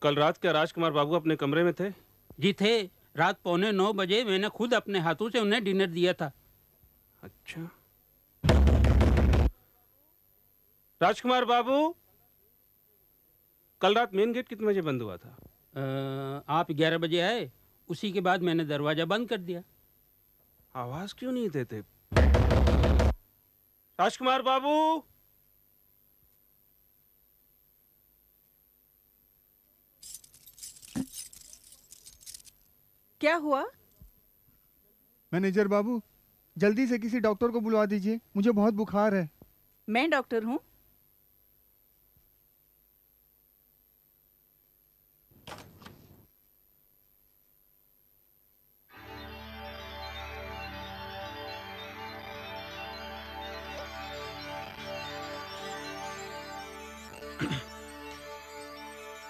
कल रात क्या राजकुमार बाबू अपने कमरे में थे? जी थे। रात 8:45 मैंने खुद अपने हाथों से उन्हें डिनर दिया था। अच्छा। राजकुमार बाबू, कल रात मेन गेट कितने बजे बंद हुआ था? आप 11 बजे आए, उसी के बाद मैंने दरवाजा बंद कर दिया। आवाज क्यों नहीं देते? राजकुमार बाबू। क्या हुआ? मैनेजर बाबू, जल्दी से किसी डॉक्टर को बुलवा दीजिए, मुझे बहुत बुखार है। मैं डॉक्टर हूँ।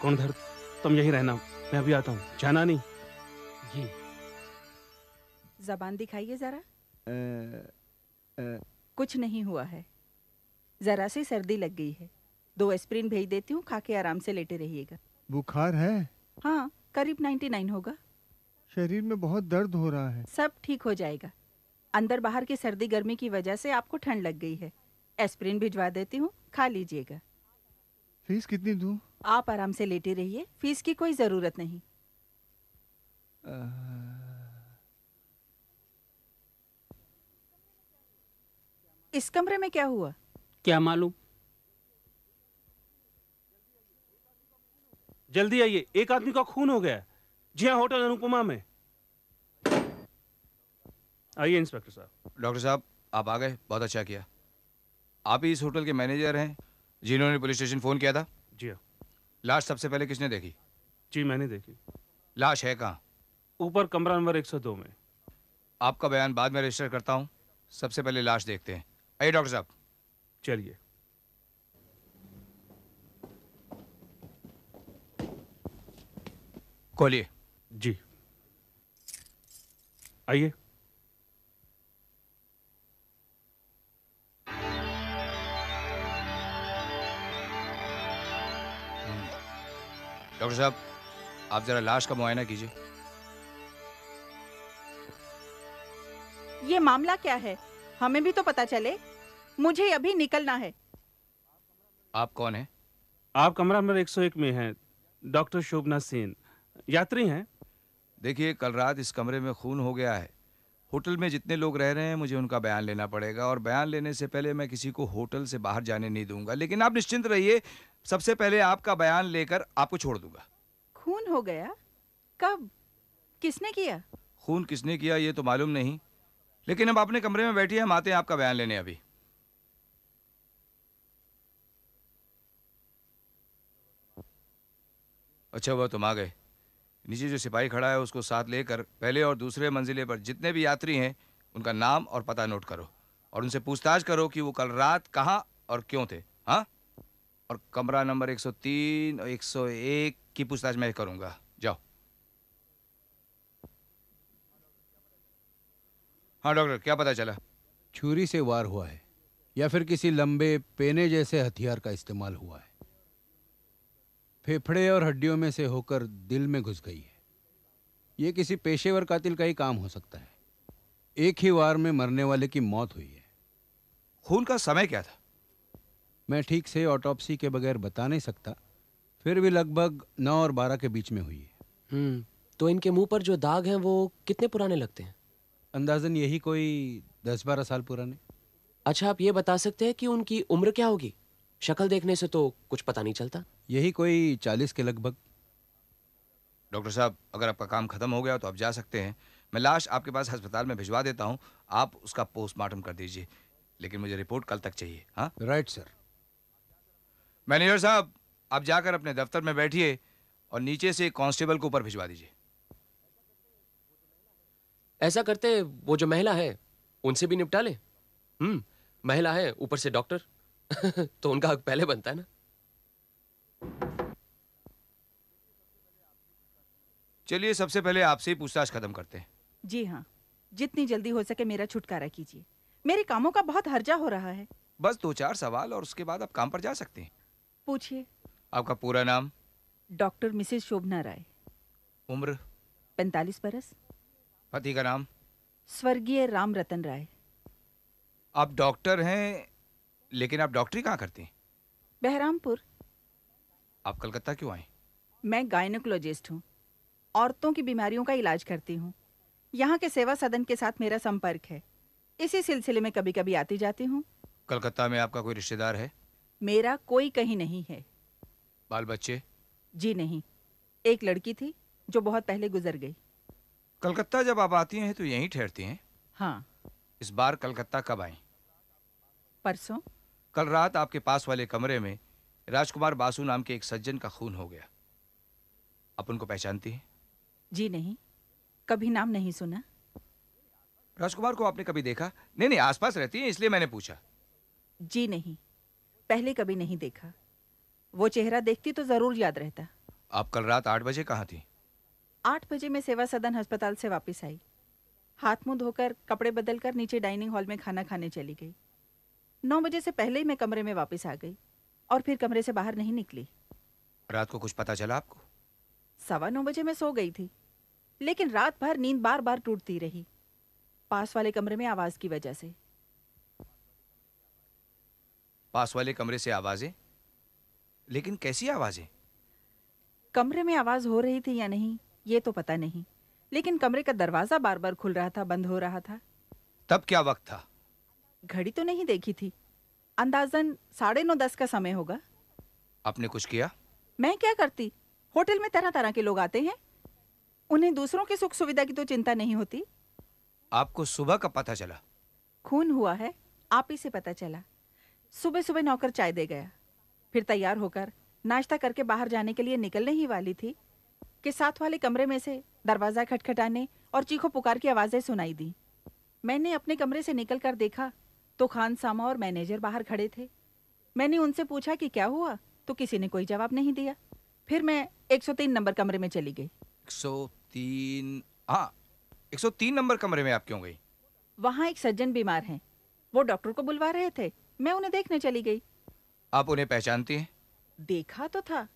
कौन धर, तुम यहीं रहना, मैं अभी आता हूँ, जाना नहीं। जी। जबान दिखाइए जरा। अ, कुछ नहीं हुआ है, जरा सी सर्दी लग गई है। 2 एस्प्रिन भेज देती हूँ, खा के आराम से लेटे रहिएगा। बुखार है? हाँ, करीब 99 होगा। शरीर में बहुत दर्द हो रहा है। सब ठीक हो जाएगा। अंदर बाहर की सर्दी गर्मी की वजह से आपको ठंड लग गई है। एस्प्रिन भिजवा देती हूँ, खा लीजिएगा। फीस कितनी दूं? आप आराम से लेटे रहिए, फीस की कोई जरूरत नहीं। इस कमरे में क्या हुआ? क्या मालूम। जल्दी आइए, एक आदमी का खून हो गया है। जी हाँ, होटल अनुपमा में। आइए इंस्पेक्टर साहब। डॉक्टर साहब, आप आ गए, बहुत अच्छा किया। आप ही इस होटल के मैनेजर हैं जिन्होंने पुलिस स्टेशन फ़ोन किया था? जी हाँ। लाश सबसे पहले किसने देखी? जी मैंने देखी। लाश है कहाँ? ऊपर कमरा नंबर 102 में। आपका बयान बाद में रजिस्टर करता हूँ, सबसे पहले लाश देखते हैं। आइए डॉक्टर साहब। चलिए। खोलिए। जी आइए। डॉक्टर साहब, आप जरा लाश का मुआयना कीजिए। ये मामला क्या है, हमें भी तो पता चले। मुझे अभी निकलना है। आप कौन हैं? आप कमरा नंबर 101 में हैं। डॉक्टर शोभना सेन, यात्री हैं। देखिए, कल रात इस कमरे में खून हो गया है। होटल में जितने लोग रह रहे हैं, मुझे उनका बयान लेना पड़ेगा, और बयान लेने से पहले मैं किसी को होटल से बाहर जाने नहीं दूंगा। लेकिन आप निश्चिंत रहिए, सबसे पहले आपका बयान लेकर आपको छोड़ दूंगा। खून हो गया? कब? किसने किया? खून किसने किया ये तो मालूम नहीं, लेकिन अब अपने कमरे में बैठिए, हम आते हैं आपका बयान लेने अभी। अच्छा हुआ तुम आ गए। नीचे जो सिपाही खड़ा है उसको साथ लेकर पहले और दूसरे मंजिले पर जितने भी यात्री हैं उनका नाम और पता नोट करो, और उनसे पूछताछ करो कि वो कल रात कहाँ और क्यों थे। हाँ, और कमरा नंबर 103 और 101 की पूछताछ मैं करूंगा। जाओ। हाँ डॉक्टर, क्या पता चला? छुरी से वार हुआ है या फिर किसी लंबे पेने जैसे हथियार का इस्तेमाल हुआ है। फेफड़े और हड्डियों में से होकर दिल में घुस गई है। यह किसी पेशेवर कातिल का ही काम हो सकता है। एक ही वार में मरने वाले की मौत हुई है। खून का समय क्या था? मैं ठीक से ऑटोप्सी के बगैर बता नहीं सकता, फिर भी लगभग 9 और 12 के बीच में हुई है। तो इनके मुंह पर जो दाग हैं वो कितने पुराने लगते हैं? अंदाजन यही कोई 10-12 साल पुराने। अच्छा, आप ये बता सकते हैं कि उनकी उम्र क्या होगी? शक्ल देखने से तो कुछ पता नहीं चलता। यही कोई 40 के लगभग। डॉक्टर साहब, अगर आपका काम खत्म हो गया तो आप जा सकते हैं। मैं लाश आपके पास अस्पताल में भिजवा देता हूं, आप उसका पोस्टमार्टम कर दीजिए, लेकिन मुझे रिपोर्ट कल तक चाहिए। हाँ राइट सर। मैनेजर साहब, आप जाकर अपने दफ्तर में बैठिए और नीचे से कांस्टेबल को ऊपर भिजवा दीजिए। ऐसा करते, वो जो महिला है उनसे भी निपटा ले। महिला है, ऊपर से डॉक्टर तो उनका हक पहले बनता है ना। चलिए, सबसे पहले आपसे ही पूछताछ खत्म करते हैं। जी हाँ, जितनी जल्दी हो सके मेरा छुटकारा कीजिए। मेरे कामों का बहुत हर्जा हो रहा है। बस 2-4 सवाल और उसके बाद आप काम पर जा सकते हैं। पूछिए। आपका पूरा नाम? डॉक्टर मिसेस शोभना राय, उम्र? 45 बरस, पति का नाम? स्वर्गीय राम रतन राय। आप डॉक्टर हैं, लेकिन आप डॉक्टरी कहाँ करती हैं? बहरामपुर। आप कलकत्ता क्यों आई? मैं गायनोकोलॉजिस्ट हूँ, औरतों की बीमारियों का इलाज करती हूँ। यहाँ के सेवा सदन के साथ मेरा संपर्क है, इसी सिलसिले में कभी कभी आती जाती हूँ। कलकत्ता में आपका कोई रिश्तेदार है? मेरा कोई कहीं नहीं है। बाल बच्चे? जी नहीं, एक लड़की थी जो बहुत पहले गुजर गई। कलकत्ता जब आप आती हैं तो यहीं ठहरती हैं? हाँ। इस बार कलकत्ता कब आई? परसों। कल रात आपके पास वाले कमरे में राजकुमार बासु नाम के एक सज्जन का खून हो गया। आप उनको पहचानती हैं? जी नहीं, कभी नाम नहीं सुना। राजकुमार को आपने कभी देखा? नहीं, आसपास रहती हैं इसलिए मैंने पूछा। जी नहीं, पहले कभी नहीं देखा। वो चेहरा देखती तो जरूर याद रहता। आप कल रात 8 बजे कहाँ थी? 8 बजे मैं सेवा सदन अस्पताल से वापस आई। हाथ मुंह धोकर कपड़े बदलकर नीचे डाइनिंग हॉल में खाना खाने चली गई। 9 बजे से पहले ही मैं कमरे में वापस आ गई और फिर कमरे से बाहर नहीं निकली। रात को कुछ पता चला आपको? 9:15 बजे मैं सो गई थी, लेकिन रात भर नींद बार बार टूटती रही, पास वाले कमरे में आवाज की वजह से। पास वाले कमरे से आवाजें? लेकिन कैसी आवाजें? कमरे में आवाज हो रही थी या नहीं ये तो पता नहीं, लेकिन कमरे का दरवाजा बार बार खुल रहा था, बंद हो रहा था। तब क्या वक्त था? घड़ी तो नहीं देखी थी, अंदाजन 9:30 का समय होगा। आपने कुछ किया? मैं क्या करती, होटल में तरह तरह के लोग आते हैं, उन्हें दूसरों की सुख सुविधा की तो चिंता नहीं होती। आपको सुबह कब पता चला? खून हुआ है, आप ही से पता चला। सुबह सुबह नौकर चाय दे गया, फिर तैयार होकर नाश्ता करके बाहर जाने के लिए निकलने ही वाली थी कि साथ वाले कमरे में से दरवाजा खटखटाने और चीखों पुकार की आवाजें सुनाई दी। मैंने अपने कमरे से निकलकर देखा तो खान सामा और मैनेजर बाहर खड़े थे। मैंने उनसे पूछा कि क्या हुआ, तो किसी ने कोई जवाब नहीं दिया। फिर मैं 103 नंबर कमरे में चली गई। 103? हाँ, 103 नंबर कमरे में आप क्यों गई? वहाँ एक सज्जन बीमार हैं, वो डॉक्टर को बुलवा रहे थे, मैं उन्हें देखने चली गई। आप उन्हें पहचानती हैं? देखा तो था,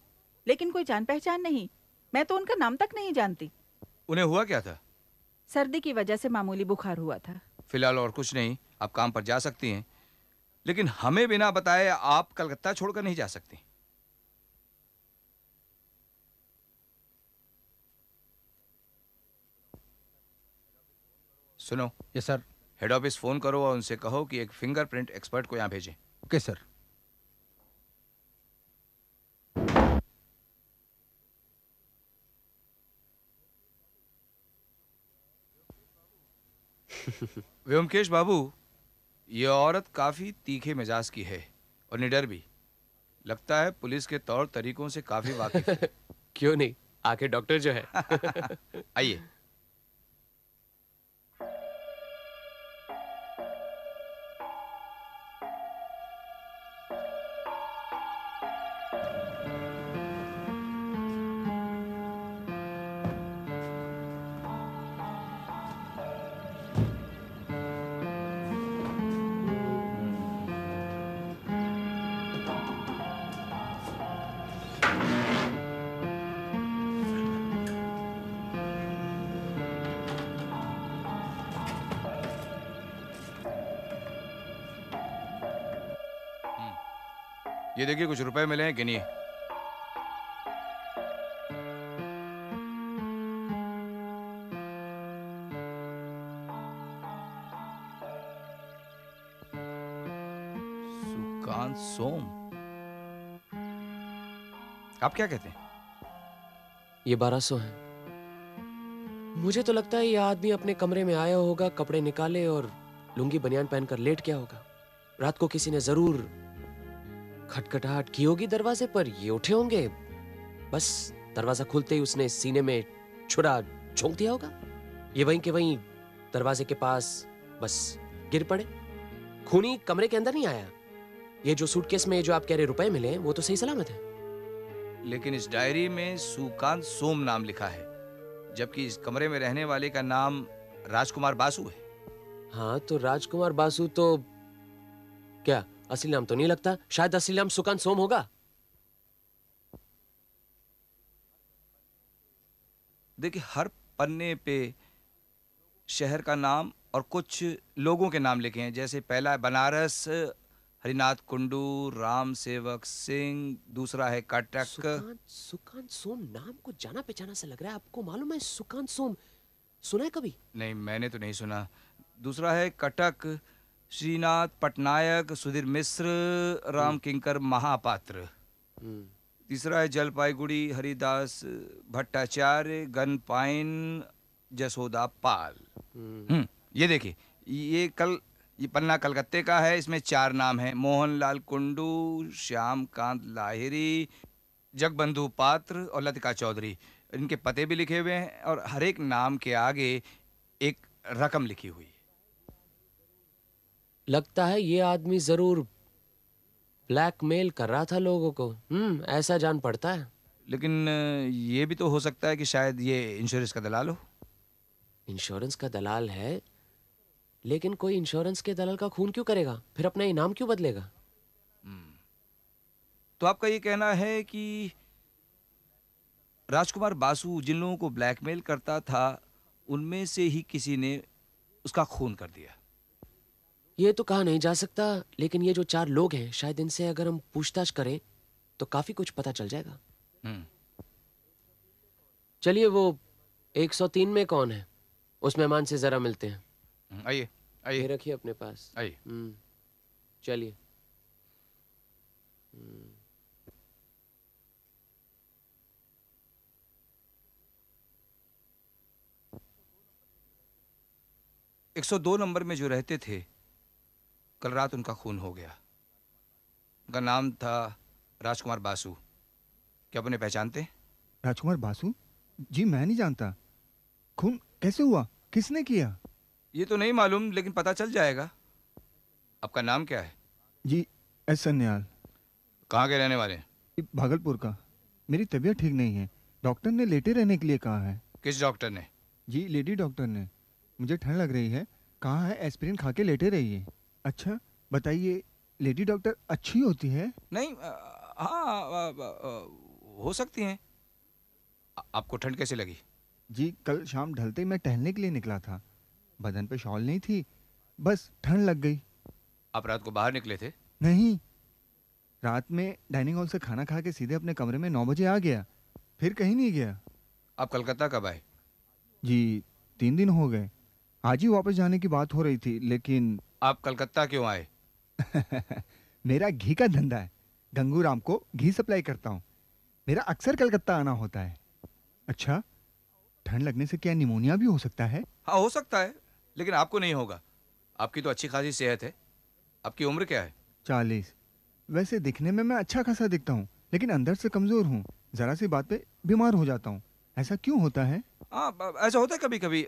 लेकिन कोई जान पहचान नहीं, मैं तो उनका नाम तक नहीं जानती। उन्हें हुआ क्या था? सर्दी की वजह से मामूली बुखार हुआ था। फिलहाल और कुछ नहीं, आप काम पर जा सकती हैं, लेकिन हमें बिना बताए आप कलकत्ता छोड़कर नहीं जा सकती। सुनो। Yes sir. Head office phone करो और उनसे कहो कि एक फिंगरप्रिंट एक्सपर्ट को यहाँ भेजें। Okay sir. व्योमकेश बाबू, ये औरत काफी तीखे मिजाज की है और निडर भी। लगता है पुलिस के तौर तरीकों से काफी वाकिफ है। क्यों नहीं, आखिर डॉक्टर जो है। आइए। ये देखिए कुछ रुपए मिले हैं, गिनिए। सुकांत सोम, आप क्या कहते हैं? ये 1200 है। मुझे तो लगता है ये आदमी अपने कमरे में आया होगा, कपड़े निकाले और लुंगी बनियान पहनकर लेट गया होगा। रात को किसी ने जरूर खटखटाहट की होगी दरवाजे पर, ये उठे होंगे, बस दरवाजा खुलते ही उसने सीने में छुरा झोंक दिया होगा। ये वहीं के वहीं दरवाजे के पास बस गिर पड़े। खूनी कमरे के अंदर नहीं आया। ये जो सूटकेस में जो आप कह रहे रुपए मिले वो तो सही सलामत है। लेकिन इस डायरी में सुकांत सोम नाम लिखा है, जबकि इस कमरे में रहने वाले का नाम राजकुमार बासु है। हाँ तो राजकुमार बासु तो क्या असली नाम तो नहीं लगता। शायद असली नाम सुकांत सोम होगा। देखिए, हर पन्ने पे शहर का नाम और कुछ लोगों के नाम लिखे हैं। जैसे पहला है बनारस, हरिनाथ कुंडू, राम सेवक सिंह। दूसरा है कटक। सुकांत सोम नाम को जाना पहचाना सा लग रहा है। आपको मालूम है सुकांत सोम? सुना है कभी? नहीं, मैंने तो नहीं सुना। दूसरा है कटक, श्रीनाथ पटनायक, सुधीर मिश्र, राम किंकर महापात्र। तीसरा है जलपाईगुड़ी, हरिदास भट्टाचार्य, गन पाइन, जसोदा पाल। ये देखिए, ये पन्ना कलकत्ते का है। इसमें 4 नाम हैं: मोहनलाल कुंडू, श्यामकांत लाहिरी, जगबंधु पात्र और लतिका चौधरी। इनके पते भी लिखे हुए हैं और हर एक नाम के आगे एक रकम लिखी हुई है। लगता है ये आदमी जरूर ब्लैकमेल कर रहा था लोगों को। ऐसा जान पड़ता है। लेकिन ये भी तो हो सकता है कि शायद ये इंश्योरेंस का दलाल हो। इंश्योरेंस का दलाल है, लेकिन कोई इंश्योरेंस के दलाल का खून क्यों करेगा? फिर अपना इनाम क्यों बदलेगा? तो आपका ये कहना है कि राजकुमार बासु जिन लोगों को ब्लैकमेल करता था, उनमें से ही किसी ने उसका खून कर दिया? ये तो कहा नहीं जा सकता, लेकिन ये जो 4 लोग हैं, शायद इनसे अगर हम पूछताछ करें तो काफी कुछ पता चल जाएगा। चलिए, वो 103 में कौन है, उस मेहमान से जरा मिलते हैं। आइए आइए। ये रखिए अपने पास। आइए। चलिए। 102 नंबर में जो रहते थे, कल रात उनका खून हो गया। उनका नाम था राजकुमार बासु। क्या आप उन्हें पहचानते हैं? राजकुमार बासु? जी मैं नहीं जानता। खून कैसे हुआ? किसने किया? ये तो नहीं मालूम, लेकिन पता चल जाएगा। आपका नाम क्या है? G S Sanyal. कहाँ के रहने वाले हैं? भागलपुर का। मेरी तबीयत ठीक नहीं है, डॉक्टर ने लेटे रहने के लिए कहा है। किस डॉक्टर ने? जी लेडी डॉक्टर ने। मुझे ठंड लग रही है, कहा है एस्पिरिन खा के लेटे रहिए। अच्छा बताइए, लेडी डॉक्टर अच्छी होती है? नहीं, हाँ, हो सकती हैं। आपको ठंड कैसे लगी? जी कल शाम ढलते ही मैं टहलने के लिए निकला था, बदन पे शॉल नहीं थी, बस ठंड लग गई। आप रात को बाहर निकले थे? नहीं, रात में डाइनिंग हॉल से खाना खा के सीधे अपने कमरे में 9 बजे आ गया, फिर कहीं नहीं गया। आप कलकत्ता कब आए? जी 3 दिन हो गए। आज ही वापस जाने की बात हो रही थी, लेकिन आप कलकत्ता क्यों आए? मेरा घी का धंधा है, गंगूराम को घी सप्लाई करता हूँ। मेरा अक्सर कलकत्ता आना होता है। अच्छा, ठंड लगने से क्या निमोनिया भी हो सकता है? हाँ, हो सकता है, लेकिन आपको नहीं होगा। आपकी तो अच्छी खासी सेहत है। आपकी उम्र क्या है? 40। वैसे दिखने में मैं अच्छा खासा दिखता हूँ, लेकिन अंदर से कमजोर हूँ। जरा सी बात पे बीमार हो जाता हूँ। ऐसा क्यों होता है? हाँ, ऐसा होता है कभी कभी।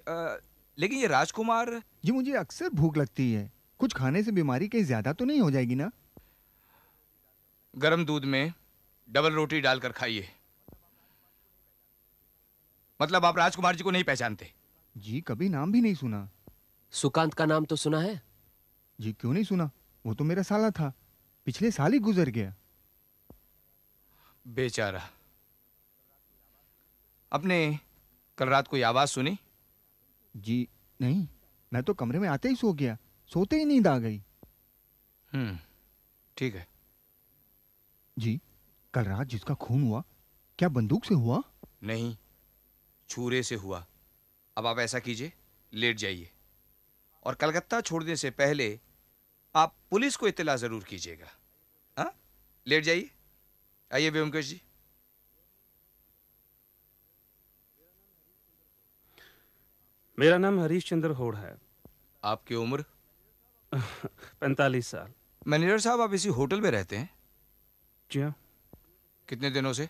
लेकिन ये राजकुमार... जी मुझे अक्सर भूख लगती है, कुछ खाने से बीमारी कहीं ज्यादा तो नहीं हो जाएगी ना? गरम दूध में डबल रोटी डालकर खाइए। मतलब आप राजकुमार जी को नहीं पहचानते? जी कभी नाम भी नहीं सुना। सुकांत का नाम तो सुना है? जी क्यों नहीं सुना, वो तो मेरा साला था, पिछले साल ही गुजर गया। बेचारा। आपने कल रात कोई आवाज सुनी? जी नहीं, मैं तो कमरे में आते ही सो गया, सोते ही नींद आ गई। ठीक है। जी कल रात जिसका खून हुआ, क्या बंदूक से हुआ? नहीं, छुरे से हुआ। अब आप ऐसा कीजिए, लेट जाइए और कलकत्ता छोड़ने से पहले आप पुलिस को इत्तला जरूर कीजिएगा। हाँ, लेट जाइए। आइए व्योमकेश जी। मेरा नाम हरीश चंद्र होड़ है। आपकी उम्र? 45 साल। मैनेजर साहब, आप इसी होटल में रहते हैं? जी हाँ। कितने दिनों से?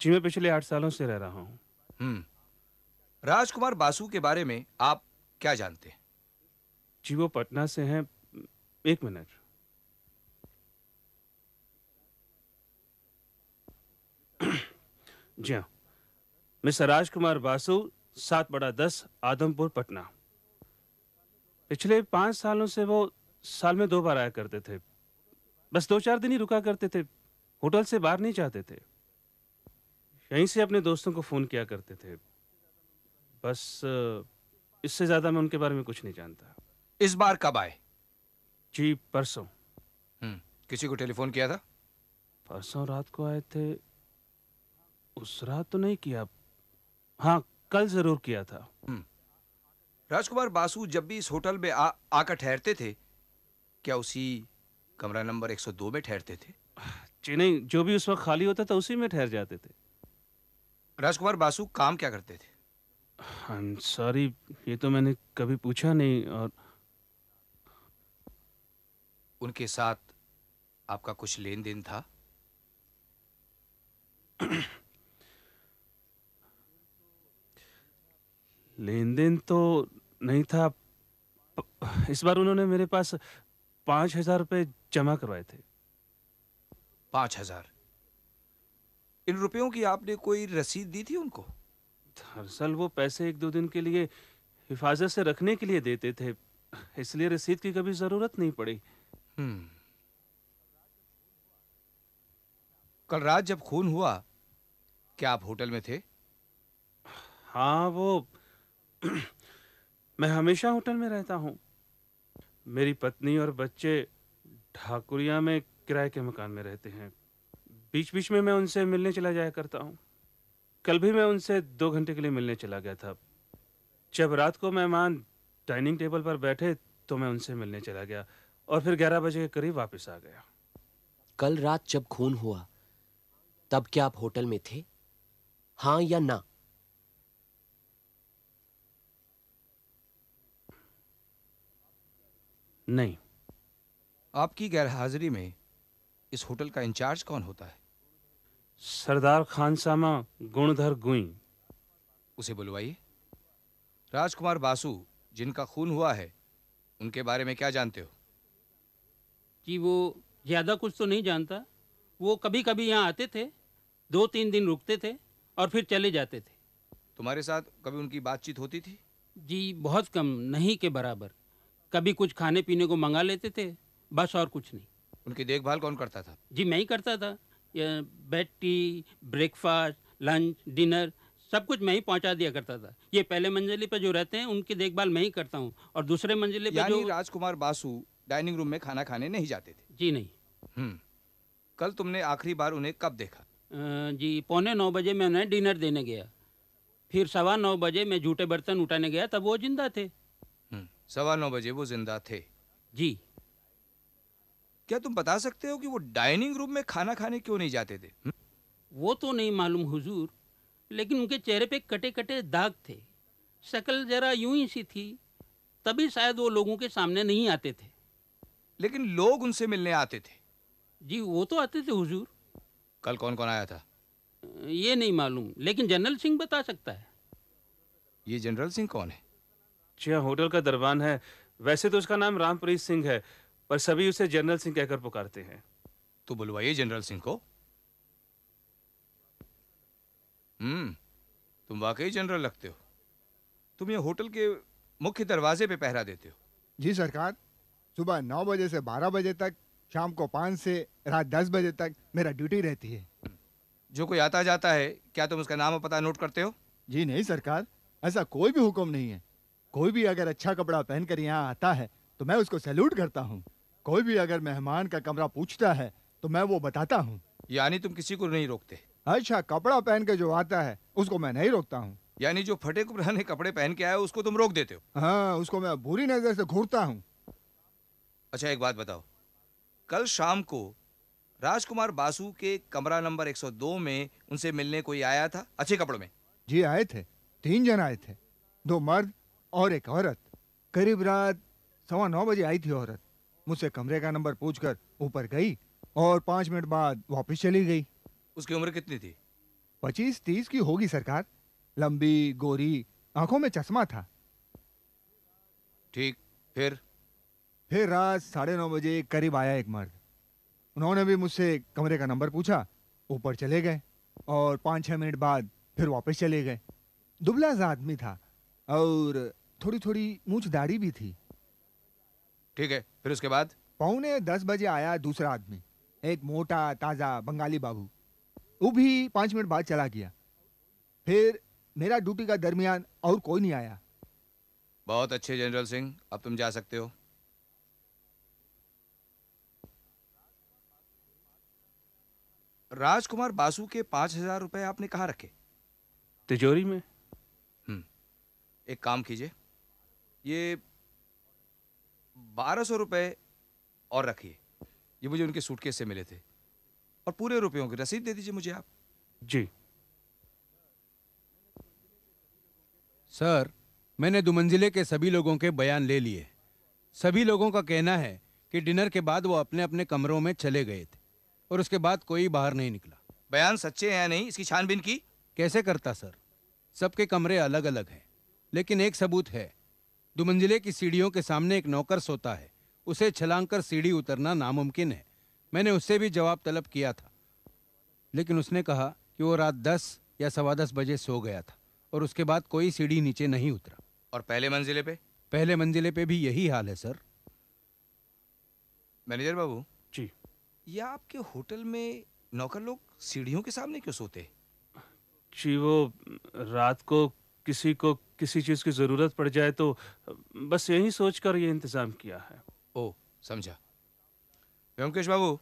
जी मैं पिछले 8 सालों से रह रहा हूँ। राजकुमार बासु के बारे में आप क्या जानते हैं? जी वो पटना से हैं। 1 मिनट। जी हाँ, मिस्टर राजकुमार बासु, 7/10 आदमपुर पटना। पिछले 5 सालों से वो साल में 2 बार आया करते थे। बस 2-4 दिन ही रुका करते थे, होटल से बाहर नहीं जाते थे। यहीं से अपने दोस्तों को फ़ोन किया करते थे। बस इससे ज़्यादा मैं उनके बारे में कुछ नहीं जानता। इस बार कब आए? जी परसों। किसी को टेलीफोन किया था? परसों रात को आए थे। उस रात तो नहीं किया। हाँ, कल ज़रूर किया था। राजकुमार बासु जब भी इस होटल में आकर ठहरते थे, क्या उसी कमरा नंबर 102 में ठहरते थे? जी नहीं, जो भी उस वक्त खाली होता था उसी में ठहर जाते थे। राजकुमार बासु काम क्या करते थे? आई एम सॉरी, ये तो मैंने कभी पूछा नहीं। और उनके साथ आपका कुछ लेन देन था? लेन देन तो नहीं था। इस बार उन्होंने मेरे पास 5,000 रुपये जमा करवाए थे। 5,000? इन रुपयों की आपने कोई रसीद दी थी उनको? दरअसल वो पैसे 1-2 दिन के लिए हिफाजत से रखने के लिए देते थे, इसलिए रसीद की कभी जरूरत नहीं पड़ी। कल रात जब खून हुआ, क्या आप होटल में थे? हाँ, वो मैं हमेशा होटल में रहता हूँ। मेरी पत्नी और बच्चे ढाकुरिया में किराए के मकान में रहते हैं। बीच बीच में मैं उनसे मिलने चला जाया करता हूँ। कल भी मैं उनसे 2 घंटे के लिए मिलने चला गया था। जब रात को मेहमान डाइनिंग टेबल पर बैठे तो मैं उनसे मिलने चला गया और फिर 11 बजे के करीब वापस आ गया। कल रात जब खून हुआ तब क्या आप होटल में थे, हाँ या ना? नहीं। आपकी गैरहाजिरी में इस होटल का इंचार्ज कौन होता है? सरदार खानसामा गुणधर गुई। उसे बुलवाइए। राजकुमार बासु जिनका खून हुआ है, उनके बारे में क्या जानते हो? जी वो ज़्यादा कुछ तो नहीं जानता। वो कभी कभी यहाँ आते थे, 2-3 दिन रुकते थे और फिर चले जाते थे। तुम्हारे साथ कभी उनकी बातचीत होती थी? जी बहुत कम, नहीं के बराबर। कभी कुछ खाने पीने को मंगा लेते थे, बस और कुछ नहीं। उनकी देखभाल कौन करता था? जी मैं ही करता था। ये bed tea, breakfast, lunch, dinner सब कुछ मैं ही पहुंचा दिया करता था। ये पहले मंजिले पे जो रहते हैं उनकी देखभाल मैं ही करता हूँ, और दूसरे मंजिले पे यानी जो... राजकुमार बासु डाइनिंग रूम में खाना खाने नहीं जाते थे? जी नहीं। कल तुमने आखिरी बार उन्हें कब देखा? जी 8:45 बजे मैं उन्हें डिनर देने गया। फिर 9:15 बजे मैं जूठे बर्तन उठाने गया, तब वो जिंदा थे। 9:15 बजे वो जिंदा थे? जी। क्या तुम बता सकते हो कि वो डाइनिंग रूम में खाना खाने क्यों नहीं जाते थे? वो तो नहीं मालूम हुजूर, लेकिन उनके चेहरे पे कटे कटे दाग थे, शक्ल जरा यूं ही सी थी, तभी शायद वो लोगों के सामने नहीं आते थे। लेकिन लोग उनसे मिलने आते थे? जी वो तो आते थे हुजूर। कल कौन कौन आया था? ये नहीं मालूम, लेकिन जनरल सिंह बता सकता है। ये जनरल सिंह कौन है? जी हाँ, होटल का दरबान है। वैसे तो उसका नाम रामप्रीत सिंह है, पर सभी उसे जनरल सिंह कहकर पुकारते हैं। तो बुलवाइए जनरल सिंह को। तुम वाकई जनरल लगते हो। तुम ये होटल के मुख्य दरवाजे पे पहरा देते हो? जी सरकार, सुबह 9 बजे से 12 बजे तक, शाम को 5 से रात 10 बजे तक मेरा ड्यूटी रहती है। जो कोई आता जाता है, क्या तुम उसका नाम और पता नोट करते हो? जी नहीं सरकार, ऐसा कोई भी हुक्म नहीं है। कोई भी अगर अच्छा कपड़ा पहनकर यहाँ आता है तो मैं उसको सैल्यूट करता हूँ। कोई भी अगर मेहमान का कमरा पूछता है तो मैं वो बताता हूँ। यानी तुम किसी को नहीं रोकते? अच्छा कपड़ा पहन के जो आता है उसको मैं नहीं रोकता हूँ। यानी जो फटे पुराने कपड़े पहन के आया उसको तुम रोक देते हो? हाँ, उसको मैं बुरी नजर से घूरता हूँ। अच्छा एक बात बताओ, कल शाम को राजकुमार बासु के कमरा नंबर 102 में उनसे मिलने कोई आया था अच्छे कपड़ों में? जी आए थे, 3 जन आए थे, 2 मर्द और एक औरत। करीब रात 9:15 बजे आई थी औरत। मुझसे कमरे का नंबर पूछकर ऊपर गई और 5 मिनट बाद वापस चली गई। उसकी उम्र कितनी थी? 25-30 की होगी सरकार। लंबी, गोरी, आंखों में चश्मा था। ठीक, फिर रात 9:30 बजे करीब आया एक मर्द। उन्होंने भी मुझसे कमरे का नंबर पूछा, ऊपर चले गए और 5-6 मिनट बाद फिर वापस चले गए। दुबला सा आदमी था और थोड़ी थोड़ी मूछ दाढ़ी भी थी। ठीक है, फिर उसके बाद? 9:45 बजे आया दूसरा आदमी, एक मोटा ताजा बंगाली बाबू। वो भी 5 मिनट बाद चला गया। फिर मेरा ड्यूटी का दरमियान और कोई नहीं आया। बहुत अच्छे जनरल सिंह, अब तुम जा सकते हो। राजकुमार बासु के 5,000 रुपए आपने कहाँ रखे? तिजोरी में। एक काम कीजिए, ये 1,200 रुपए और रखिए। ये मुझे उनके सूटकेस से मिले थे, और पूरे रुपयों की रसीद दे दीजिए मुझे आप। जी। सर, मैंने दुमंजिले के सभी लोगों के बयान ले लिए। सभी लोगों का कहना है कि डिनर के बाद वो अपने अपने कमरों में चले गए थे और उसके बाद कोई बाहर नहीं निकला। बयान सच्चे हैं या नहीं, इसकी छानबीन की? कैसे करता सर? सबके कमरे अलग अलग हैं, लेकिन एक सबूत है। दुमंजिले की सीढ़ियों के सामने एक नौकर सोता है, उसे छलांग कर सीढ़ी उतरना नामुमकिन है। मैंने उससे भी जवाब तलब किया था, लेकिन उसने कहा कि वो रात 10 या 10:15 बजे सो गया था और उसके बाद कोई सीढ़ी नीचे नहीं उतरा। और पहले मंजिले पे? पहले मंजिले पे भी यही हाल है सर। मैनेजर बाबू जी। ये आपके होटल में नौकर लोग सीढ़ियों के सामने क्यों सोते? जी, वो रात को किसी को किसी चीज की जरूरत पड़ जाए तो बस यही सोचकर ये इंतजाम किया है। ओ, समझा। व्योमकेश बाबू,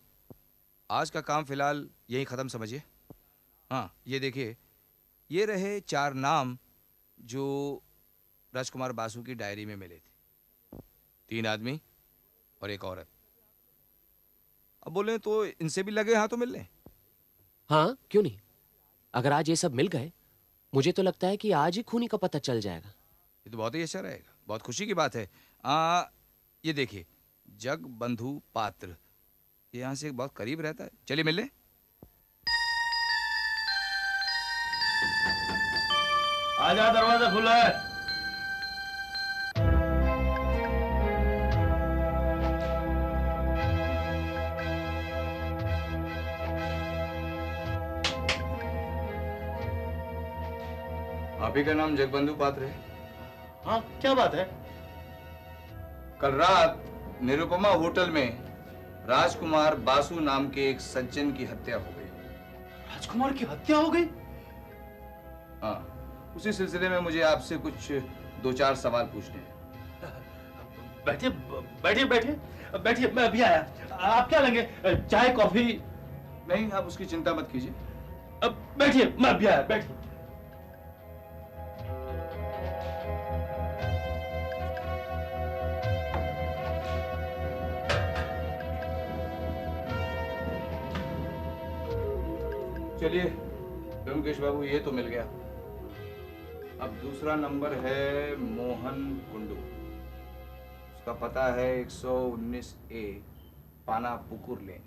आज का काम फिलहाल यही खत्म समझिए। हाँ, ये देखिए, ये रहे 4 नाम जो राजकुमार बासु की डायरी में मिले थे। 3 आदमी और 1 औरत। अब बोले तो इनसे भी लगे हाथों मिल लें। हाँ, क्यों नहीं? अगर आज ये सब मिल गए, मुझे तो लगता है कि आज ही खूनी का पता चल जाएगा। ये तो बहुत ही अच्छा रहेगा, बहुत खुशी की बात है। ये देखिए, जगबंधु पात्र, ये यहाँ से बहुत करीब रहता है। चलिए मिल लें। आजा, दरवाजा खुला है। आप ही का नाम जगबंधु पात्र है? हाँ, क्या बात है? कल रात निरुपमा होटल में राजकुमार बासु नाम के एक सज्जन की हत्या हो गई। राजकुमार की हत्या हो गई? हाँ, उसी सिलसिले में मुझे आपसे कुछ 2-4 सवाल पूछने हैं। बैठिए बैठिए बैठिए बैठिए, मैं अभी आया। आप क्या लेंगे, चाय कॉफी? नहीं, आप उसकी चिंता मत कीजिए। अब बैठिए, मैं अभी आया, बैठिए। चलिए व्योमकेश बाबू, ये तो मिल गया। अब दूसरा नंबर है मोहन कुंडू। उसका पता है 119A पाना पुकुर लेन।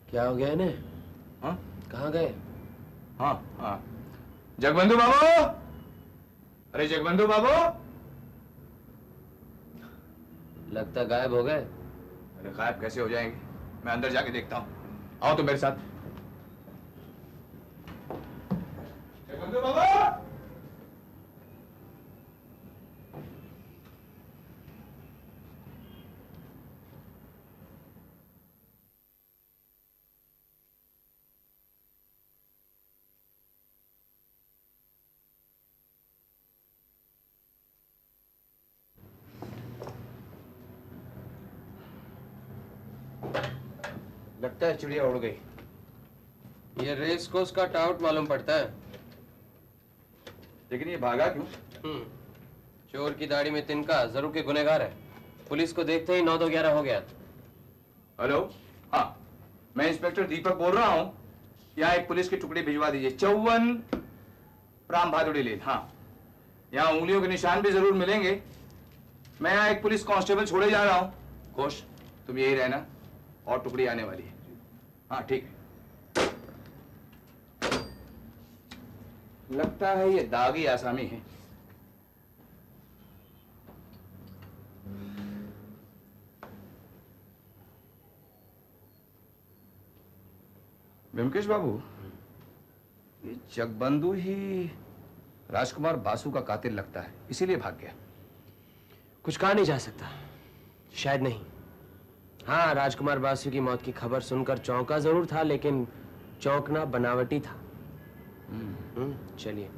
क्या हो गया इन्हें? हाँ कहाँ गए? हाँ हाँ, जगबंधु बाबू, अरे जगबंधु बाबू। लगता गायब हो गए। अरे गायब कैसे हो जाएंगे, मैं अंदर जाके देखता हूँ। आओ तो मेरे साथ। जगबंधु बाबू। लगता है चिड़िया उड़ गई। ये रेस कोर्स का टाउट मालूम पड़ता है। लेकिन ये भागा क्यों? चोर की दाढ़ी में तिनका, जरूर के गुनहगार है। पुलिस को देखते ही 9-2-11 हो गया। हेलो, हाँ, मैं इंस्पेक्टर दीपक बोल रहा हूँ। यहाँ एक पुलिस की टुकड़ी भिजवा दीजिए। 54 राम भादुड़ी लेन। हाँ, यहाँ उंगलियों के निशान भी जरूर मिलेंगे। मैं यहाँ एक पुलिस कांस्टेबल छोड़े जा रहा हूँ। घोष, तुम यही रहना, और टुकड़ी आने वाली है। हाँ ठीक है। लगता है ये दागी आसामी है। व्योमकेश बाबू, ये जगबंधु ही राजकुमार बासु का कातिल लगता है, इसीलिए भाग गया। कुछ कहा नहीं जा सकता, शायद नहीं। हाँ, राजकुमार बासु की मौत की खबर सुनकर चौंका जरूर था, लेकिन चौंकना बनावटी था। चलिए।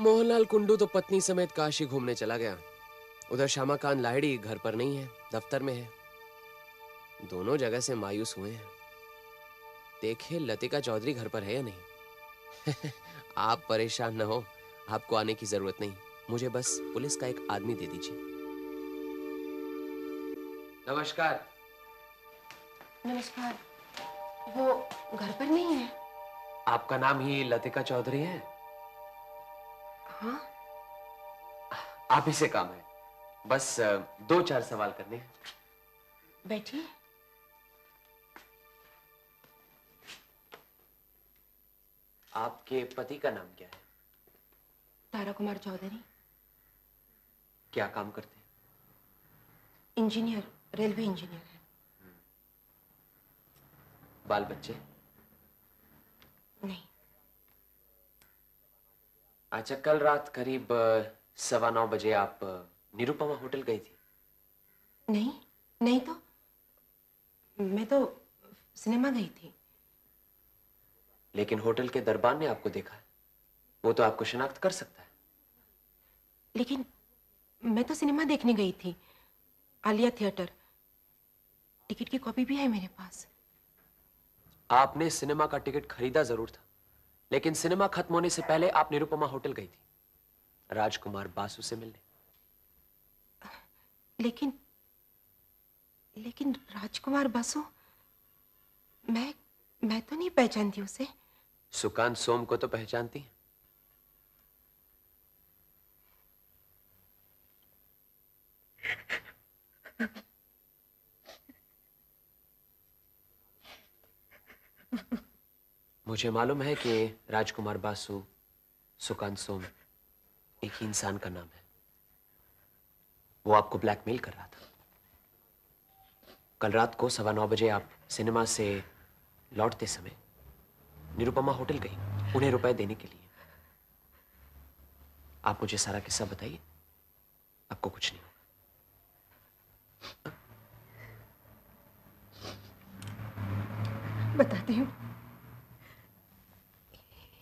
मोहनलाल कुंडू तो पत्नी समेत काशी घूमने चला गया। उधर श्यामाकांत लाहिड़ी घर पर नहीं है, दफ्तर में है। दोनों जगह से मायूस हुए हैं। देखिए लतिका चौधरी घर पर है या नहीं। आप परेशान न हो, आपको आने की जरूरत नहीं। मुझे बस पुलिस का एक आदमी दे दीजिए। नमस्कार। नमस्कार। वो घर पर नहीं है। आपका नाम ही लतिका चौधरी है? हाँ। आप ही से काम है, बस 2-4 सवाल करने हैं। बैठिए। आपके पति का नाम क्या है? तारा कुमार चौधरी। क्या काम करते हैं? इंजीनियर, रेलवे इंजीनियर है। बाल बच्चे? नहीं। अच्छा, कल रात करीब 9:15 बजे आप निरुपमा होटल गई थी? नहीं, नहीं तो मैं तो सिनेमा गई थी। लेकिन होटल के दरबान ने आपको देखा है, वो तो आपको शिनाख्त कर सकता है। लेकिन मैं तो सिनेमा देखने गई थी, आलिया थिएटर। टिकट की कॉपी भी है मेरे पास। आपने सिनेमा का टिकट खरीदा जरूर था, लेकिन सिनेमा खत्म होने से पहले आप निरुपमा होटल गई थी राजकुमार बासु से मिलने। लेकिन राजकुमार बासु, मैं तो नहीं पहचानती उसे। सुकांत सोम को तो पहचानती हैं? मुझे मालूम है कि राजकुमार बासु, सुकांत सोम एक ही इंसान का नाम है। वो आपको ब्लैकमेल कर रहा था। कल रात को 9:15 बजे आप सिनेमा से लौटते समय निरुपमा होटल गई उन्हें रुपए देने के लिए। आप मुझे सारा किस्सा बताइए, आपको कुछ नहीं होगा। बताती हूँ।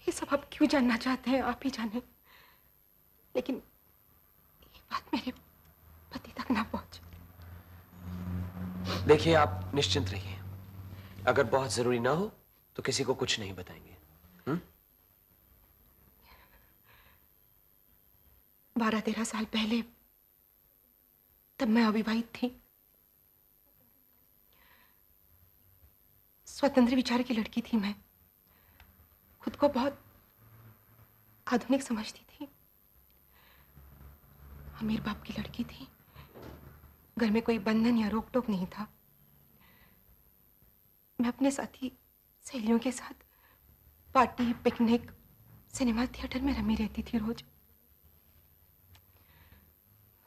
ये सब आप क्यों जानना चाहते हैं, आप ही जाने। लेकिन ये बात मेरे पति तक ना पहुंचे। देखिए, आप निश्चिंत रहिए। अगर बहुत जरूरी ना हो तो किसी को कुछ नहीं बताएंगे। 12-13 साल पहले, तब मैं अविवाहित थी। स्वतंत्र विचार की लड़की थी मैं। खुद को बहुत आधुनिक समझती थी। अमीर बाप की लड़की थी। घर में कोई बंधन या रोक टोक नहीं था। मैं अपने साथी सहेलियों के साथ पार्टी, पिकनिक, सिनेमा थिएटर में रमी रहती थी रोज।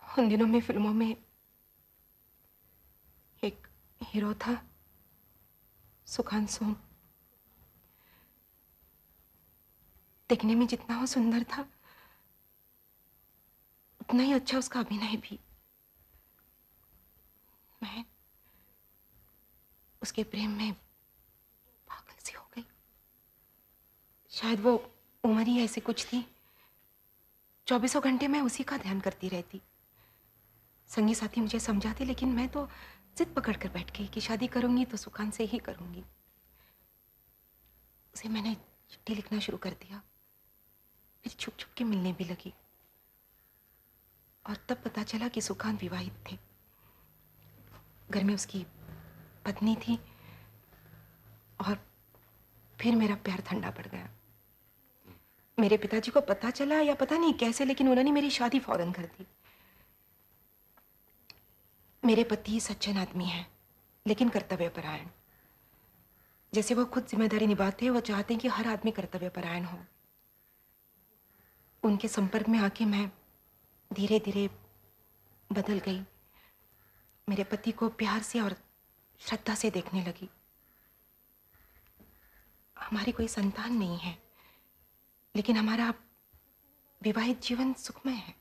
उन दिनों में फिल्मों में एक हीरो था, सुकांत सोम। देखने में जितना वो सुंदर था, उतना ही अच्छा उसका अभिनय भी। मैं उसके प्रेम में पागल सी हो गई। शायद वो उम्र ही ऐसी कुछ थी। 24 घंटे मैं उसी का ध्यान करती रहती। संगी साथी मुझे समझाते, लेकिन मैं तो जिद पकड़ कर बैठ गई कि शादी करूंगी तो सुकांत से ही करूंगी। उसे मैंने चिट्ठी लिखना शुरू कर दिया। फिर छुप छुप के मिलने भी लगी। और तब पता चला कि सुकांत विवाहित थे। घर में उसकी पत्नी थी। और फिर मेरा प्यार ठंडा पड़ गया। मेरे पिताजी को पता चला या पता नहीं कैसे, लेकिन उन्होंने मेरी शादी फौरन कर दी। मेरे पति सज्जन आदमी हैं, लेकिन कर्तव्यपरायण। जैसे वो खुद जिम्मेदारी निभाते हैं, वो चाहते हैं कि हर आदमी कर्तव्यपरायण हो। उनके संपर्क में आके मैं धीरे धीरे बदल गई। मेरे पति को प्यार से और श्रद्धा से देखने लगी। हमारी कोई संतान नहीं है, लेकिन हमारा विवाहित जीवन सुखमय है।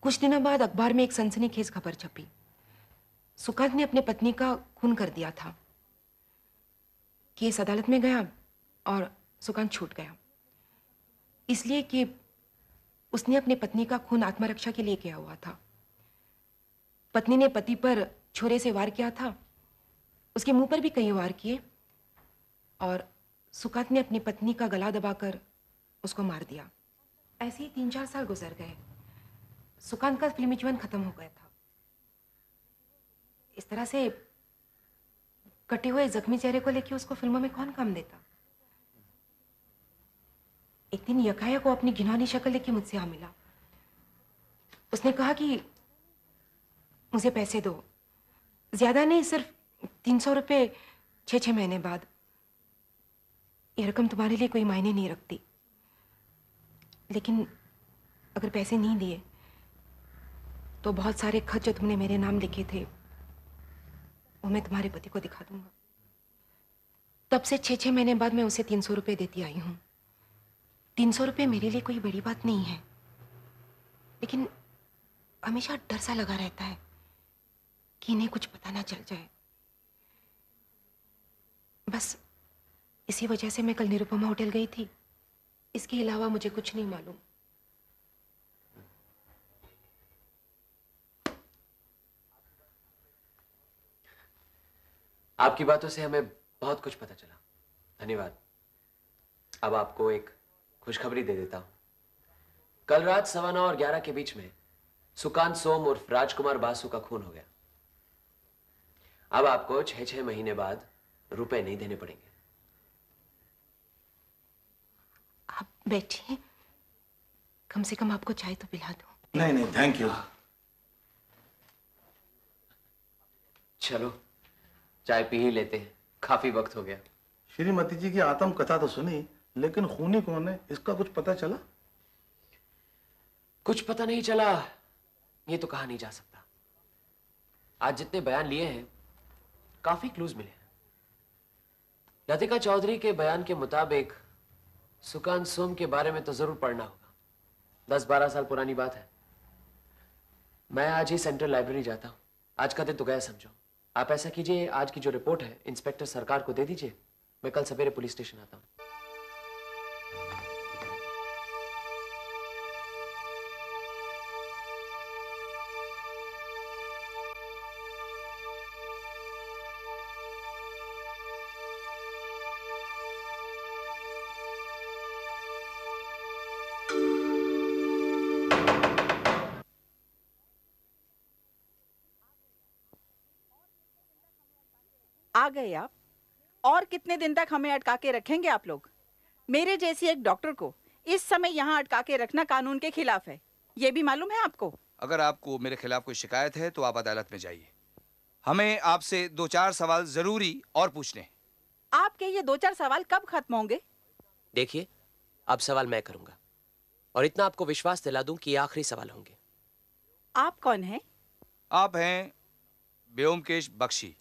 कुछ दिनों बाद अखबार में एक सनसनीखेज खबर छपी। सुकांत ने अपनी पत्नी का खून कर दिया था। केस अदालत में गया और सुकांत छूट गया, इसलिए कि उसने अपनी पत्नी का खून आत्मरक्षा के लिए किया हुआ था। पत्नी ने पति पर छुरे से वार किया था, उसके मुंह पर भी कई वार किए, और सुकांत ने अपनी पत्नी का गला दबाकर उसको मार दिया। ऐसे ही 3-4 साल गुजर गए। सुकांत का फिल्मी जीवन खत्म हो गया था। इस तरह से कटे हुए जख्मी चेहरे को लेकर उसको फिल्मों में कौन काम देता। एक दिन यकाया को अपनी घिनौनी शक्ल लेके मुझसे आ मिला। उसने कहा कि मुझे पैसे दो, ज्यादा नहीं, सिर्फ 300 रुपये 6 महीने बाद। यह रकम तुम्हारे लिए कोई मायने नहीं रखती, लेकिन अगर पैसे नहीं दिए तो बहुत सारे खत जो तुमने मेरे नाम लिखे थे वो मैं तुम्हारे पति को दिखा दूंगा। तब से 6 महीने बाद मैं उसे 300 रुपये देती आई हूं। 300 रुपये मेरे लिए कोई बड़ी बात नहीं है, लेकिन हमेशा डर सा लगा रहता है कि इन्हें कुछ पता ना चल जाए। बस इसी वजह से मैं कल निरुपमा होटल गई थी। इसके अलावा मुझे कुछ नहीं मालूम। आपकी बातों से हमें बहुत कुछ पता चला, धन्यवाद। अब आपको एक खुशखबरी दे देता हूं। कल रात 9:15 और 11 के बीच में सुकांत सोम उर्फ राजकुमार बासु का खून हो गया। अब आपको 6 महीने बाद रुपए नहीं देने पड़ेंगे। आप बैठिए, कम से कम आपको चाय तो पिला दूं। नहीं नहीं, थैंक यू। चलो चाय पी ही लेते हैं, काफी वक्त हो गया। श्रीमती जी की आत्म कथा तो सुनी, लेकिन खूनी कौन है इसका कुछ पता चला? कुछ पता नहीं चला, ये तो कहा नहीं जा सकता। आज जितने बयान लिए हैं काफी क्लूज मिले हैं। लतिका चौधरी के बयान के मुताबिक सुकांत सोम के बारे में तो जरूर पढ़ना होगा। 10-12 साल पुरानी बात है। मैं आज ही सेंट्रल लाइब्रेरी जाता हूं। आज का दिन तो गया समझो। आप ऐसा कीजिए, आज की जो रिपोर्ट है इंस्पेक्टर सरकार को दे दीजिए। मैं कल सवेरे पुलिस स्टेशन आता हूं। आ गए आप? और कितने दिन तक हमें अटका के रखेंगे आप लोग? मेरे जैसी एक डॉक्टर को इस समय यहाँ अटका के रखना कानून के खिलाफ है, ये भी मालूम है आपको? अगर आपको मेरे खिलाफ कोई शिकायत है तो आप अदालत में जाइए। हमें आपसे 2-4 सवाल जरूरी और पूछने हैं। आपके ये 2-4 सवाल कब खत्म होंगे? देखिए, अब सवाल मैं करूंगा और इतना आपको विश्वास दिला दूं कि ये आखिरी सवाल होंगे। आप कौन हैं? आप हैं व्योमकेश बख्शी।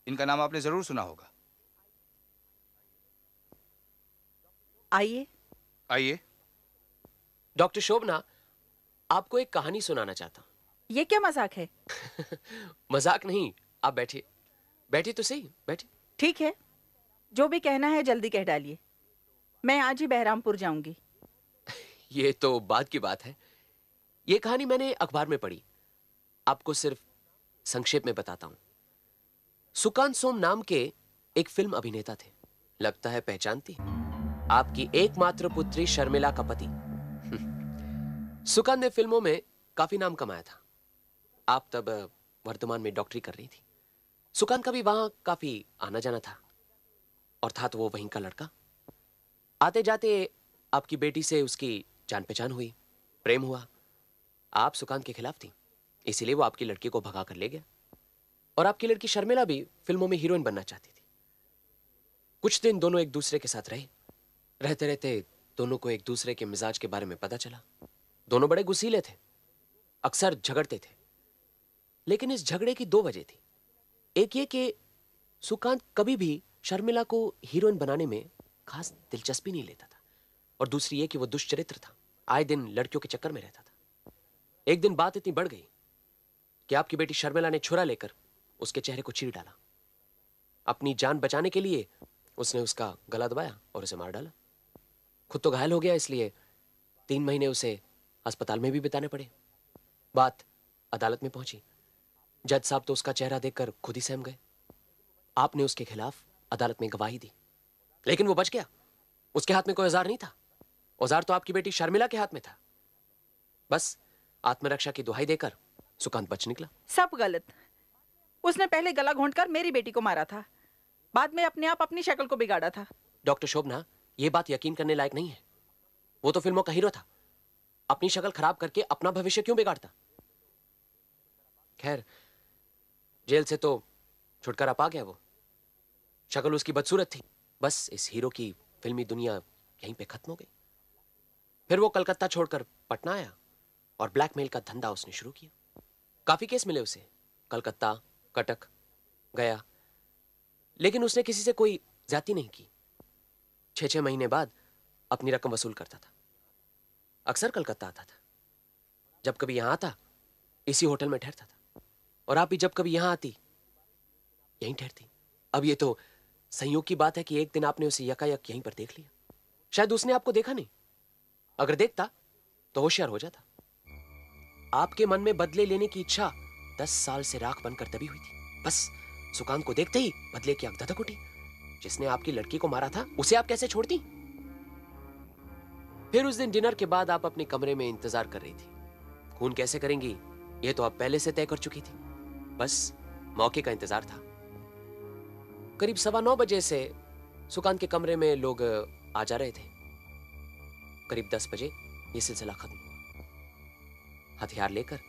इनका नाम आपने जरूर सुना होगा। आइए। आइए। डॉक्टर शोभना, आपको एक कहानी सुनाना चाहता हूं। ये क्या मजाक है? मजाक नहीं, आप बैठिए। बैठिए तो सही, बैठिए। ठीक है, जो भी कहना है जल्दी कह डालिए। मैं आज ही बहरामपुर जाऊंगी। ये तो बाद की बात है। ये कहानी मैंने अखबार में पढ़ी। आपको सिर्फ संक्षेप में बताता हूं। सुकांत सोम नाम के एक फिल्म अभिनेता थे। लगता है पहचानती। आपकी एकमात्र पुत्री शर्मिला का पति। सुकांत ने फिल्मों में काफी नाम कमाया था। आप तब वर्तमान में डॉक्टरी कर रही थी। सुकांत का भी वहां काफी आना जाना था, और था तो वो वहीं का लड़का। आते जाते आपकी बेटी से उसकी जान पहचान हुई, प्रेम हुआ। आप सुकांत के खिलाफ थी, इसीलिए वो आपकी लड़की को भगा कर ले गया। और आपकी लड़की शर्मिला भी फिल्मों में हीरोइन बनना चाहती थी। कुछ दिन दोनों एक दूसरे के साथ रहे। रहते रहते दोनों को एक दूसरे के मिजाज के बारे में पता चला। दोनों बड़े गुस्सीले थे, अक्सर झगड़ते थे। लेकिन इस झगड़े की 2 वजह थी। एक ये कि सुकांत कभी भी शर्मिला को हीरोइन बनाने में खास दिलचस्पी नहीं लेता था, और दूसरी ये कि वो दुष्चरित्र था, आए दिन लड़कियों के चक्कर में रहता था। एक दिन बात इतनी बढ़ गई कि आपकी बेटी शर्मिला ने छुरा लेकर उसके चेहरे को चीर डाला। अपनी जान बचाने के लिए उसने उसका गला दबाया और उसे मार डाला। खुद तो घायल हो गया, इसलिए 3 महीने उसे अस्पताल में भी बिताने पड़े। बात अदालत में पहुंची। जज साहब तो उसका चेहरा देखकर खुद ही सहम गए। आपने उसके खिलाफ अदालत में गवाही दी, लेकिन वो बच गया। उसके हाथ में कोई औजार नहीं था। औजार तो आपकी बेटी शर्मिला के हाथ में था। बस आत्मरक्षा की दुहाई देकर सुकांत बच निकला। सब गलत। उसने पहले गला घोंटकर मेरी बेटी को मारा था, बाद में अपने आप अपनी शक्ल को बिगाड़ा था। डॉक्टर शोभना, यह बात यकीन करने लायक नहीं है। वो तो फिल्मों का हीरो था, अपनी शक्ल खराब करके अपना भविष्य क्यों बिगाड़ता? खैर, जेल से तो छुटकारा पा गया वो। शक्ल उसकी बदसूरत थी। बस इस हीरो की फिल्मी दुनिया यहीं पे खत्म हो गई। फिर वो कलकत्ता छोड़कर पटना आया और ब्लैकमेल का धंधा उसने शुरू किया। काफी केस मिले उसे, कलकत्ता, कटक, गया, लेकिन उसने किसी से कोई ज्यादती नहीं की। 6-6 महीने बाद अपनी रकम वसूल करता था। अक्सर कलकत्ता आता था। जब कभी यहां आता, इसी होटल में ठहरता था। और आप भी जब कभी यहां आती, यहीं ठहरती। अब ये तो संयोग की बात है कि एक दिन आपने उसे यकायक यहीं पर देख लिया। शायद उसने आपको देखा नहीं। अगर देखता तो होशियार हो जाता। आपके मन में बदले लेने की इच्छा 10 साल से राख बनकर दबी हुई थी। बस सुकांत को देखते ही बदले की आग धधक उठी। जिसने आपकी लड़की को मारा था, उसे आप कैसे छोड़ती? फिर उस दिन डिनर के बाद आप अपने कमरे में इंतजार कर रही थी। खून कैसे करेंगी, यह तो आप पहले से तय कर चुकी थी। बस मौके का इंतजार था। करीब 9:15 बजे से सुकांत के कमरे में लोग आ जा रहे थे। करीब 10 बजे यह सिलसिला खत्म हुआ। हथियार लेकर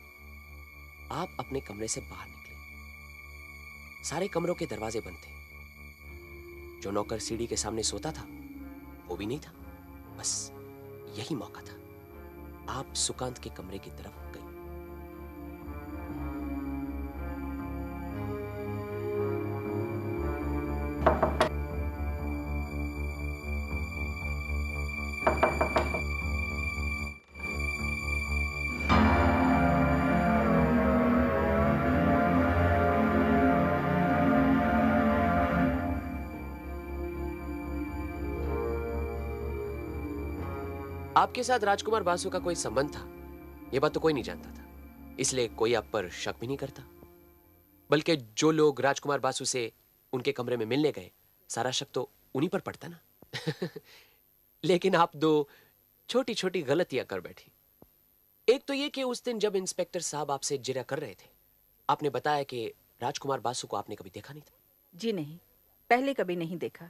आप अपने कमरे से बाहर निकले। सारे कमरों के दरवाजे बंद थे। जो नौकर सीढ़ी के सामने सोता था, वो भी नहीं था। बस यही मौका था। आप सुकांत के कमरे की तरफ गई। आपके साथ राजकुमार बासु का कोई संबंध था, यह बात तो कोई नहीं जानता था। इसलिए कोई आप पर शक भी नहीं करता। बल्कि जो लोग राजकुमार बासु से उनके कमरे में मिलने गए, सारा शक तो उन्हीं पर पड़ता ना। लेकिन आप 2 छोटी छोटी गलतियां कर बैठी। एक तो यह कि उस दिन जब इंस्पेक्टर साहब आपसे जिरा कर रहे थे, आपने बताया कि राजकुमार बासु को आपने कभी देखा नहीं था। जी नहीं, पहले कभी नहीं देखा।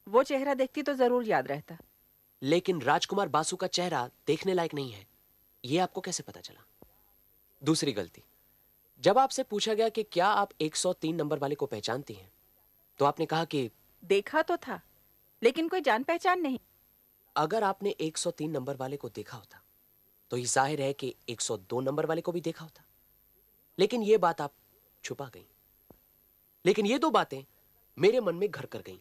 वो चेहरा देखती तो जरूर याद रहता। लेकिन राजकुमार बासु का चेहरा देखने लायक नहीं है, यह आपको कैसे पता चला? दूसरी गलती, जब आपसे पूछा गया कि क्या आप 103 नंबर वाले को पहचानती हैं, तो आपने कहा कि देखा तो था, लेकिन कोई जान पहचान नहीं। अगर आपने 103 नंबर वाले को देखा होता, तो ये जाहिर है कि 102 नंबर वाले को भी देखा होता। लेकिन यह बात आप छुपा गई। लेकिन ये 2 बातें मेरे मन में घर कर गईं।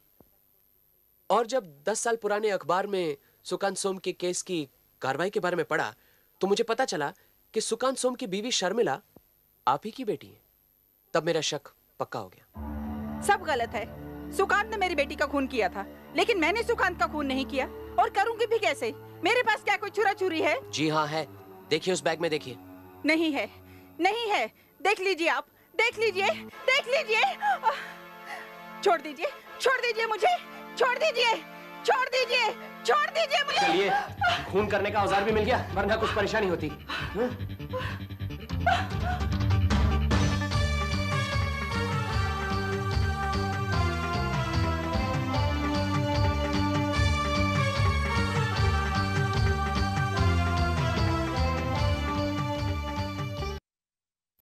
और जब 10 साल पुराने अखबार में सुकांत सोम के केस की कार्रवाई के बारे में पढ़ा, तो मुझे पता चला कि सुकांत सोम की बीवी शर्मिला आप ही की बेटी है। तब मेरा शक पक्का हो गया। सब गलत है। सुकांत ने मेरी बेटी का खून किया था, लेकिन मैंने सुकांत का खून नहीं किया, और करूंगी भी कैसे? मेरे पास क्या कोई छुरा छुरी है? जी हाँ है। देखिए उस बैग में, देखिए। नहीं है, नहीं है। देख लीजिए आप, देख लीजिए, देख लीजिए। छोड़ दीजिए, छोड़ दीजिए मुझे, छोड़ दीजिए, छोड़ दीजिए, छोड़ दीजिए मुझे। चलिए, खून करने का औजार भी मिल गया, वरना कुछ परेशानी होती।